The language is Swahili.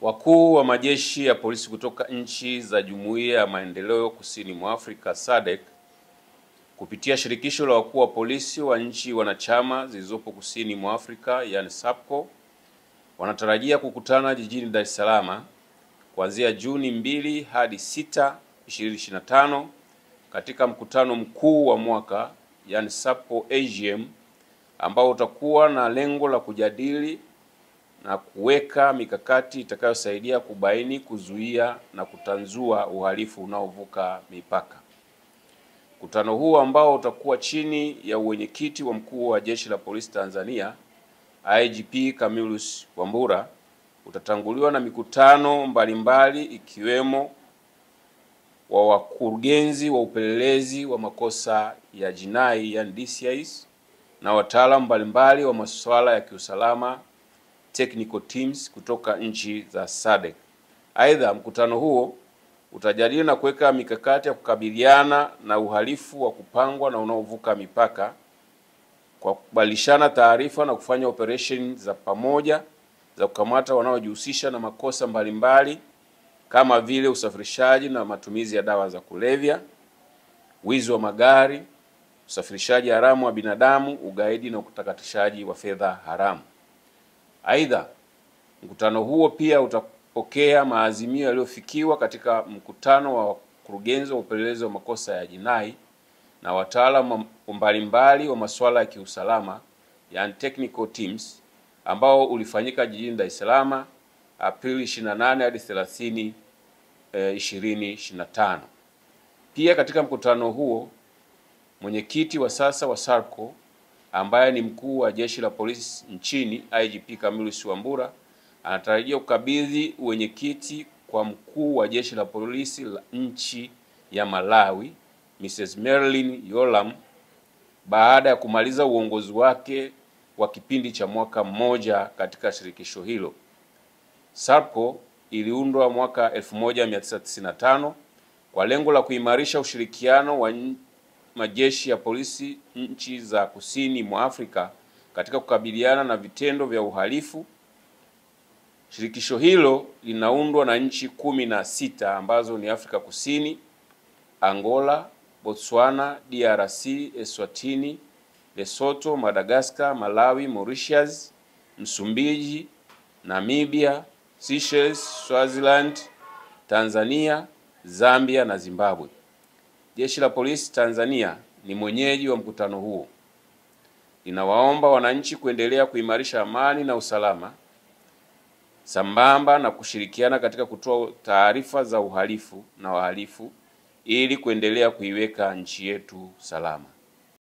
Wakuu wa majeshi ya polisi kutoka nchi za Jumuiya ya Maendeleo Kusini mwa Afrika SADC kupitia shirikisho la wakuu wa polisi wa nchi wanachama zilizopo kusini mwa Afrika yani SAPCO wanatarajia kukutana jijini Dar es Salaam kuanzia Juni 2 hadi 6, 2025 katika mkutano mkuu wa mwaka yani SAPCO AGM ambao utakuwa na lengo la kujadili na kuweka mikakati itakayosaidia kubaini, kuzuia na kutanzua uhalifu unaovuka mipaka. Mkutano huu ambao utakuwa chini ya uwenyekiti wa mkuu wa Jeshi la Polisi Tanzania IGP Camillus Wambura utatanguliwa na mikutano mbalimbali ikiwemo wa wakurugenzi wa upelelezi wa makosa ya jinai yani DCIs na wataalamu mbalimbali wa masuala ya kiusalama technical teams kutoka nchi za SADC. Aidha, mkutano huo utajadili na kuweka mikakati ya kukabiliana na uhalifu wa kupangwa na unaovuka mipaka kwa kubadilishana taarifa na kufanya operation za pamoja za kukamata wanaojihusisha na makosa mbalimbali kama vile usafirishaji na matumizi ya dawa za kulevya, wizi wa magari, usafirishaji haramu wa binadamu, ugaidi na utakatishaji wa fedha haramu. Aidha, mkutano huo pia utapokea maazimio yaliyofikiwa katika mkutano wa wakurugenzi wa upelelezi wa makosa ya jinai na wataalamu mbalimbali wa masuala ya kiusalama yani technical teams ambao ulifanyika jijini Dar es Salaam Aprili 28 hadi 30, 2025. Pia katika mkutano huo mwenyekiti wa sasa wa SAPCO ambaye ni mkuu wa Jeshi la Polisi nchini IGP Camillus Wambura anatarajia kukabidhi uwenyekiti kwa mkuu wa Jeshi la Polisi la nchi ya Malawi Mrs. Marilyn Yolam baada ya kumaliza uongozi wake wa kipindi cha mwaka mmoja katika shirikisho hilo. SAPCO iliundwa mwaka 1995 kwa lengo la kuimarisha ushirikiano wa majeshi ya polisi nchi za kusini mwa Afrika katika kukabiliana na vitendo vya uhalifu. Shirikisho hilo linaundwa na nchi 16 ambazo ni Afrika Kusini, Angola, Botswana, DRC, Eswatini, Lesotho, Madagascar, Malawi, Mauritius, Msumbiji, Namibia, Seychelles, Swaziland, Tanzania, Zambia na Zimbabwe. Jeshi la Polisi Tanzania ni mwenyeji wa mkutano huo. Linawaomba wananchi kuendelea kuimarisha amani na usalama sambamba na kushirikiana katika kutoa taarifa za uhalifu na wahalifu ili kuendelea kuiweka nchi yetu salama.